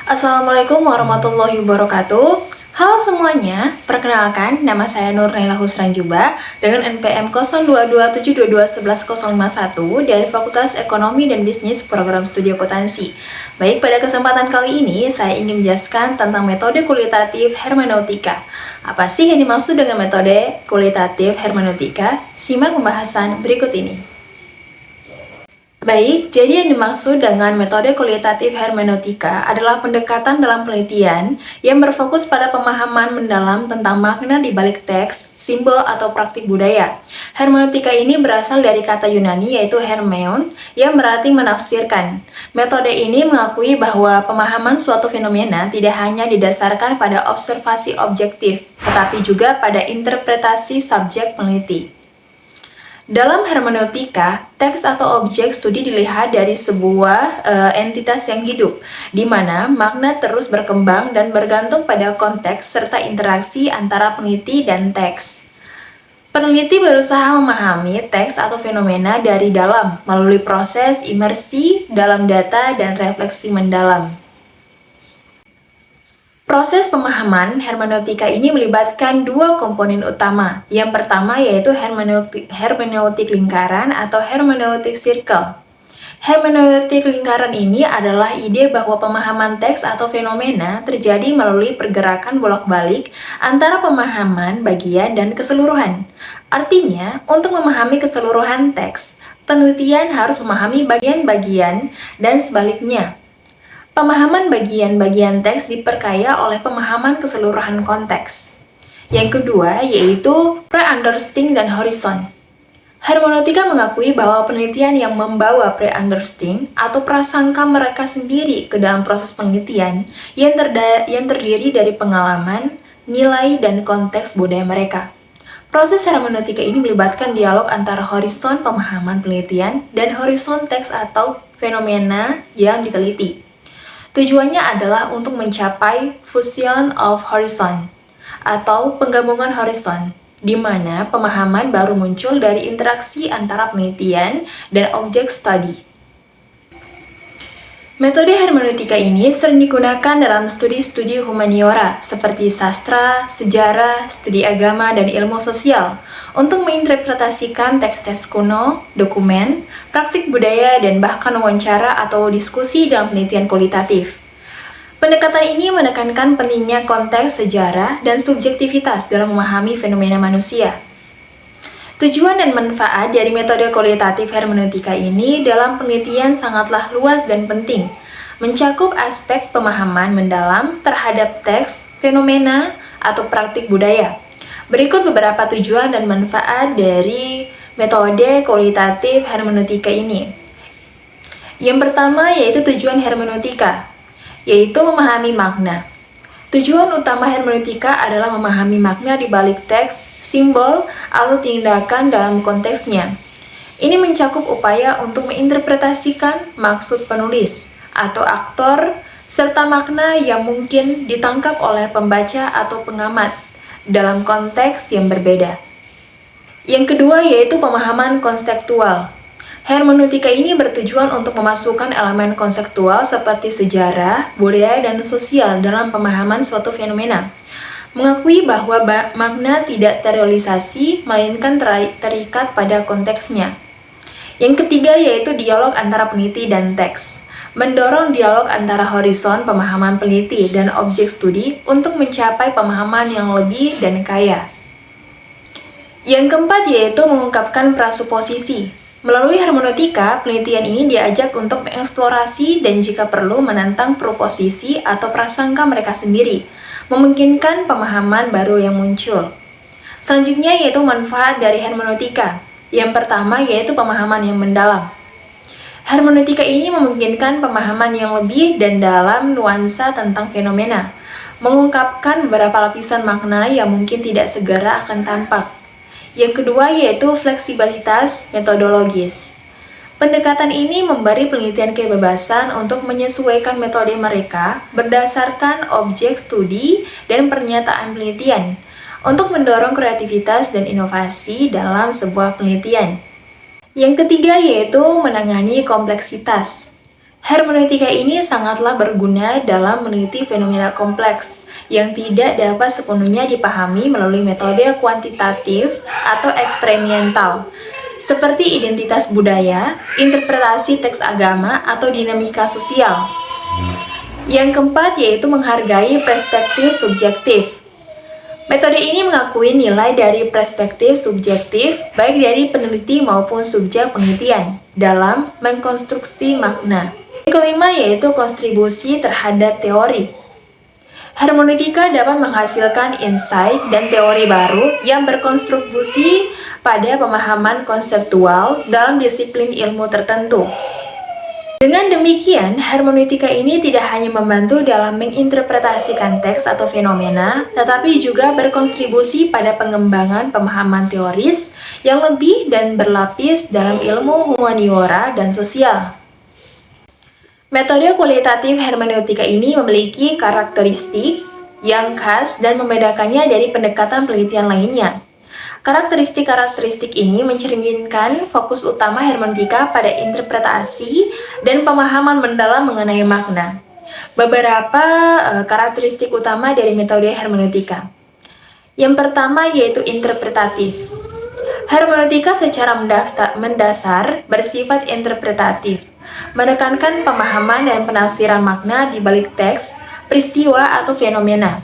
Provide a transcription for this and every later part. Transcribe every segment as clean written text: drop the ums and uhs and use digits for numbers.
Assalamualaikum warahmatullahi wabarakatuh. Halo semuanya, perkenalkan nama saya Nur Naila Husran Juba dengan NPM 0227221151 dari Fakultas Ekonomi dan Bisnis Program Studi Akuntansi. Baik, pada kesempatan kali ini saya ingin menjelaskan tentang metode kualitatif hermeneutika. Apa sih yang dimaksud dengan metode kualitatif hermeneutika? Simak pembahasan berikut ini. Baik, jadi yang dimaksud dengan metode kualitatif hermeneutika adalah pendekatan dalam penelitian yang berfokus pada pemahaman mendalam tentang makna di balik teks, simbol, atau praktik budaya. Hermeneutika ini berasal dari kata Yunani yaitu hermeon yang berarti menafsirkan. Metode ini mengakui bahwa pemahaman suatu fenomena tidak hanya didasarkan pada observasi objektif, tetapi juga pada interpretasi subjek peneliti. Dalam hermeneutika, teks atau objek studi dilihat dari sebuah entitas yang hidup, di mana makna terus berkembang dan bergantung pada konteks serta interaksi antara peneliti dan teks. Peneliti berusaha memahami teks atau fenomena dari dalam melalui proses imersi dalam data dan refleksi mendalam. Proses pemahaman hermeneutika ini melibatkan dua komponen utama. Yang pertama yaitu hermeneutik lingkaran atau hermeneutik circle. Hermeneutik lingkaran ini adalah ide bahwa pemahaman teks atau fenomena terjadi melalui pergerakan bolak-balik antara pemahaman, bagian, dan keseluruhan. Artinya, untuk memahami keseluruhan teks, penelitian harus memahami bagian-bagian dan sebaliknya. Pemahaman bagian-bagian teks diperkaya oleh pemahaman keseluruhan konteks. Yang kedua yaitu pre-understanding dan horizon. Hermeneutika mengakui bahwa penelitian yang membawa pre-understanding atau prasangka mereka sendiri ke dalam proses penelitian yang terdiri dari pengalaman, nilai, dan konteks budaya mereka. Proses hermeneutika ini melibatkan dialog antara horizon pemahaman penelitian dan horizon teks atau fenomena yang diteliti. Tujuannya adalah untuk mencapai fusion of horizon atau penggabungan horizon, di mana pemahaman baru muncul dari interaksi antara penelitian dan objek studi. Metode hermeneutika ini sering digunakan dalam studi-studi humaniora seperti sastra, sejarah, studi agama, dan ilmu sosial untuk menginterpretasikan teks-teks kuno, dokumen, praktik budaya, dan bahkan wawancara atau diskusi dalam penelitian kualitatif. Pendekatan ini menekankan pentingnya konteks sejarah dan subjektivitas dalam memahami fenomena manusia. Tujuan dan manfaat dari metode kualitatif hermeneutika ini dalam penelitian sangatlah luas dan penting, mencakup aspek pemahaman mendalam terhadap teks, fenomena, atau praktik budaya. Berikut beberapa tujuan dan manfaat dari metode kualitatif hermeneutika ini. Yang pertama yaitu tujuan hermeneutika, yaitu memahami makna. Tujuan utama hermeneutika adalah memahami makna di balik teks, simbol, atau tindakan dalam konteksnya. Ini mencakup upaya untuk menginterpretasikan maksud penulis atau aktor, serta makna yang mungkin ditangkap oleh pembaca atau pengamat dalam konteks yang berbeda. Yang kedua yaitu pemahaman konseptual. Hermeneutika ini bertujuan untuk memasukkan elemen konseptual seperti sejarah, budaya, dan sosial dalam pemahaman suatu fenomena. Mengakui bahwa makna tidak terrealisasi, melainkan terikat pada konteksnya. Yang ketiga yaitu dialog antara peneliti dan teks. Mendorong dialog antara horizon pemahaman peneliti dan objek studi untuk mencapai pemahaman yang lebih dan kaya. Yang keempat yaitu mengungkapkan prasuposisi. Melalui hermeneutika, penelitian ini diajak untuk mengeksplorasi dan jika perlu menantang proposisi atau prasangka mereka sendiri, memungkinkan pemahaman baru yang muncul. Selanjutnya yaitu manfaat dari hermeneutika. Yang pertama yaitu pemahaman yang mendalam. Hermeneutika ini memungkinkan pemahaman yang lebih dan dalam nuansa tentang fenomena, mengungkapkan beberapa lapisan makna yang mungkin tidak segera akan tampak. Yang kedua yaitu fleksibilitas metodologis. Pendekatan ini memberi penelitian kebebasan untuk menyesuaikan metode mereka berdasarkan objek studi dan pernyataan penelitian untuk mendorong kreativitas dan inovasi dalam sebuah penelitian. Yang ketiga yaitu menangani kompleksitas. Hermeneutika ini sangatlah berguna dalam meneliti fenomena kompleks yang tidak dapat sepenuhnya dipahami melalui metode kuantitatif atau eksperimental, seperti identitas budaya, interpretasi teks agama, atau dinamika sosial. Yang keempat yaitu menghargai perspektif subjektif. Metode ini mengakui nilai dari perspektif subjektif baik dari peneliti maupun subjek penelitian dalam mengkonstruksi makna. Yang kelima yaitu kontribusi terhadap teori. Hermeneutika dapat menghasilkan insight dan teori baru yang berkontribusi pada pemahaman konseptual dalam disiplin ilmu tertentu. Dengan demikian, hermeneutika ini tidak hanya membantu dalam menginterpretasikan teks atau fenomena, tetapi juga berkontribusi pada pengembangan pemahaman teoris yang lebih dan berlapis dalam ilmu humaniora dan sosial. Metode kualitatif hermeneutika ini memiliki karakteristik yang khas dan membedakannya dari pendekatan penelitian lainnya. Karakteristik-karakteristik ini mencerminkan fokus utama hermeneutika pada interpretasi dan pemahaman mendalam mengenai makna. Beberapa karakteristik utama dari metode hermeneutika. Yang pertama yaitu interpretatif. Hermeneutika secara mendasar bersifat interpretatif, menekankan pemahaman dan penafsiran makna di balik teks, peristiwa, atau fenomena.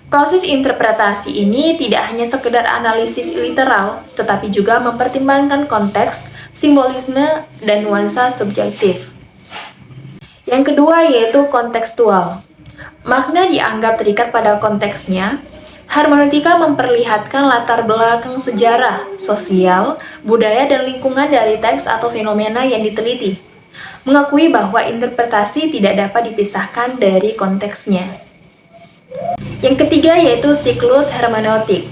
Proses interpretasi ini tidak hanya sekedar analisis literal, tetapi juga mempertimbangkan konteks, simbolisme, dan nuansa subjektif. Yang kedua yaitu kontekstual. Makna dianggap terikat pada konteksnya. Hermeneutika memperlihatkan latar belakang sejarah, sosial, budaya, dan lingkungan dari teks atau fenomena yang diteliti, mengakui bahwa interpretasi tidak dapat dipisahkan dari konteksnya. Yang ketiga yaitu siklus hermeneutik.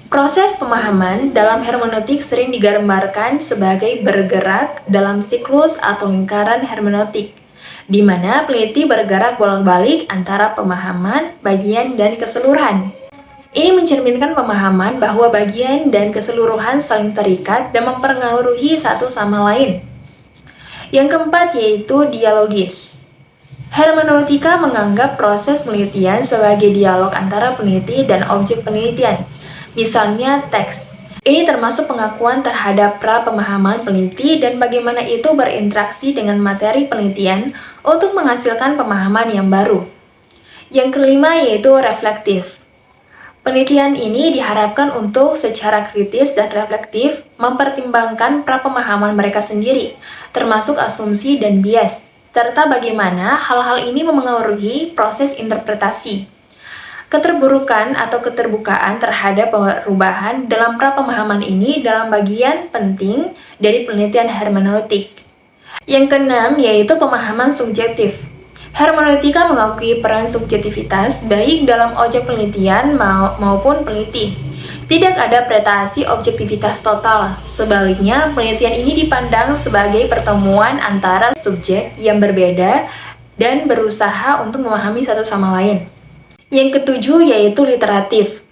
Proses pemahaman dalam hermeneutik sering digambarkan sebagai bergerak dalam siklus atau lingkaran hermeneutik, di mana peneliti bergerak bolak-balik antara pemahaman, bagian, dan keseluruhan. Ini mencerminkan pemahaman bahwa bagian dan keseluruhan saling terikat dan mempengaruhi satu sama lain. Yang keempat yaitu dialogis. Hermeneutika menganggap proses penelitian sebagai dialog antara peneliti dan objek penelitian, misalnya teks. Ini termasuk pengakuan terhadap pra-pemahaman peneliti dan bagaimana itu berinteraksi dengan materi penelitian untuk menghasilkan pemahaman yang baru. Yang kelima yaitu reflektif. Penelitian ini diharapkan untuk secara kritis dan reflektif mempertimbangkan pra-pemahaman mereka sendiri, termasuk asumsi dan bias, serta bagaimana hal-hal ini memengaruhi proses interpretasi. Keterburukan atau keterbukaan terhadap perubahan dalam pra-pemahaman ini dalam bagian penting dari penelitian hermeneutik. Yang keenam yaitu pemahaman subjektif. Hermeneutika mengakui peran subjektivitas baik dalam objek penelitian maupun peneliti. Tidak ada pretasi objektivitas total. Sebaliknya, penelitian ini dipandang sebagai pertemuan antara subjek yang berbeda dan berusaha untuk memahami satu sama lain. Yang ketujuh yaitu literatif.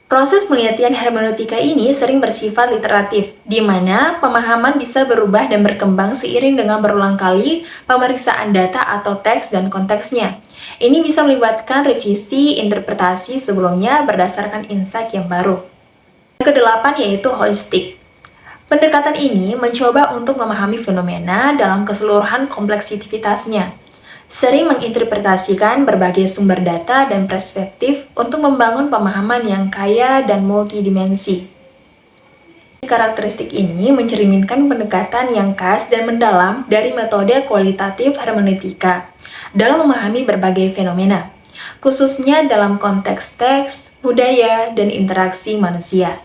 Proses penelitian hermeneutika ini sering bersifat literatif, di mana pemahaman bisa berubah dan berkembang seiring dengan berulang kali pemeriksaan data atau teks dan konteksnya. Ini bisa melibatkan revisi interpretasi sebelumnya berdasarkan insight yang baru. Yang kedelapan yaitu holistik. Pendekatan ini mencoba untuk memahami fenomena dalam keseluruhan kompleksitasnya, sering menginterpretasikan berbagai sumber data dan perspektif untuk membangun pemahaman yang kaya dan multidimensi. Karakteristik ini mencerminkan pendekatan yang khas dan mendalam dari metode kualitatif hermeneutika dalam memahami berbagai fenomena, khususnya dalam konteks teks, budaya, dan interaksi manusia.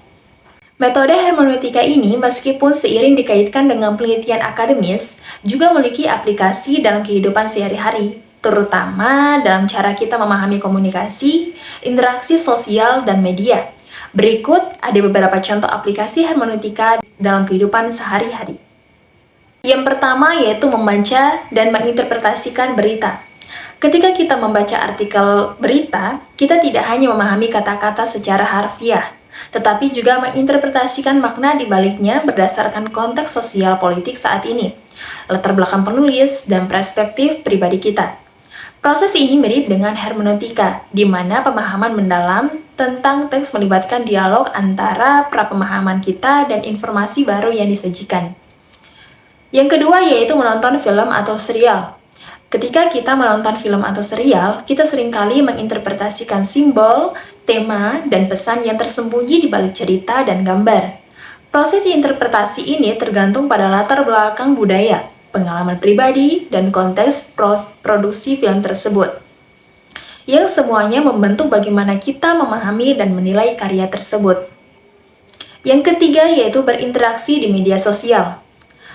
Metode hermeneutika ini meskipun seiring dikaitkan dengan penelitian akademis, juga memiliki aplikasi dalam kehidupan sehari-hari, terutama dalam cara kita memahami komunikasi, interaksi sosial, dan media. Berikut ada beberapa contoh aplikasi hermeneutika dalam kehidupan sehari-hari. Yang pertama yaitu membaca dan menginterpretasikan berita. Ketika kita membaca artikel berita, kita tidak hanya memahami kata-kata secara harfiah, tetapi juga menginterpretasikan makna di baliknya berdasarkan konteks sosial politik saat ini, latar belakang penulis, dan perspektif pribadi kita. Proses ini mirip dengan hermeneutika, di mana pemahaman mendalam tentang teks melibatkan dialog antara prapemahaman kita dan informasi baru yang disajikan. Yang kedua yaitu menonton film atau serial. Ketika kita menonton film atau serial, kita seringkali menginterpretasikan simbol, tema, dan pesan yang tersembunyi di balik cerita dan gambar. Proses interpretasi ini tergantung pada latar belakang budaya, pengalaman pribadi, dan konteks produksi film tersebut, yang semuanya membentuk bagaimana kita memahami dan menilai karya tersebut. Yang ketiga yaitu berinteraksi di media sosial.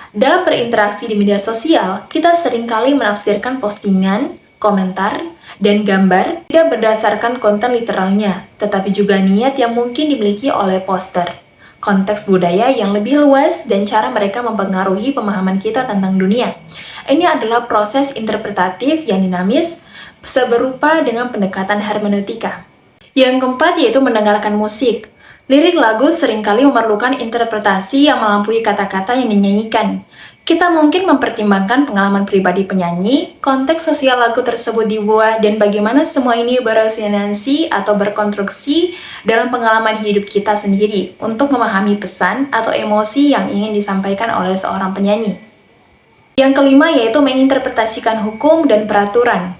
Dalam berinteraksi di media sosial, kita seringkali menafsirkan postingan, komentar, dan gambar tidak berdasarkan konten literalnya, tetapi juga niat yang mungkin dimiliki oleh poster, konteks budaya yang lebih luas, dan cara mereka mempengaruhi pemahaman kita tentang dunia. Ini adalah proses interpretatif yang dinamis, seberupa dengan pendekatan hermeneutika. Yang keempat yaitu mendengarkan musik. Lirik lagu seringkali memerlukan interpretasi yang melampaui kata-kata yang dinyanyikan. Kita mungkin mempertimbangkan pengalaman pribadi penyanyi, konteks sosial lagu tersebut dibuat, dan bagaimana semua ini berresonansi atau berkonstruksi dalam pengalaman hidup kita sendiri untuk memahami pesan atau emosi yang ingin disampaikan oleh seorang penyanyi. Yang kelima yaitu menginterpretasikan hukum dan peraturan.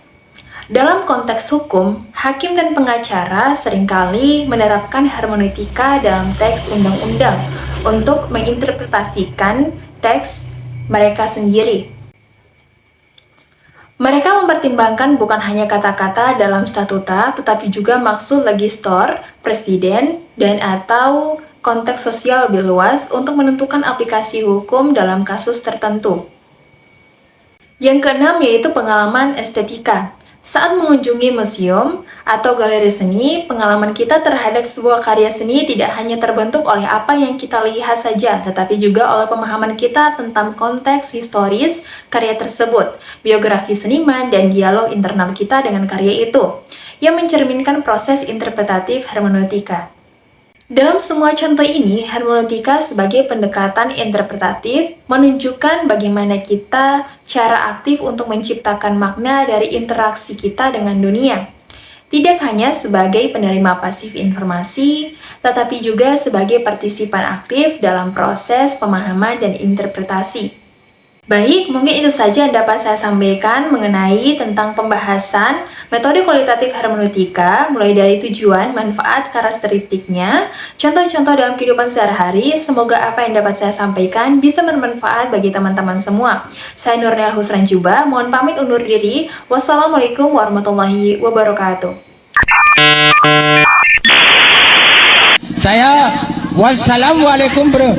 Dalam konteks hukum, hakim dan pengacara seringkali menerapkan hermeneutika dalam teks undang-undang untuk menginterpretasikan teks mereka sendiri. Mereka mempertimbangkan bukan hanya kata-kata dalam statuta, tetapi juga maksud legislator, presiden, dan atau konteks sosial lebih luas untuk menentukan aplikasi hukum dalam kasus tertentu. Yang keenam yaitu pengalaman estetika. Saat mengunjungi museum atau galeri seni, pengalaman kita terhadap sebuah karya seni tidak hanya terbentuk oleh apa yang kita lihat saja, tetapi juga oleh pemahaman kita tentang konteks historis karya tersebut, biografi seniman, dan dialog internal kita dengan karya itu, yang mencerminkan proses interpretatif hermeneutika. Dalam semua contoh ini, hermeneutika sebagai pendekatan interpretatif menunjukkan bagaimana kita cara aktif untuk menciptakan makna dari interaksi kita dengan dunia. Tidak hanya sebagai penerima pasif informasi, tetapi juga sebagai partisipan aktif dalam proses pemahaman dan interpretasi. Baik, mungkin itu saja yang dapat saya sampaikan mengenai tentang pembahasan metode kualitatif hermeneutika, mulai dari tujuan, manfaat, karakteristiknya, contoh-contoh dalam kehidupan sehari-hari. Semoga apa yang dapat saya sampaikan bisa bermanfaat bagi teman-teman semua. Saya Nurnial Husran Juba, mohon pamit undur diri. Wassalamualaikum warahmatullahi wabarakatuh. Wassalamualaikum bro.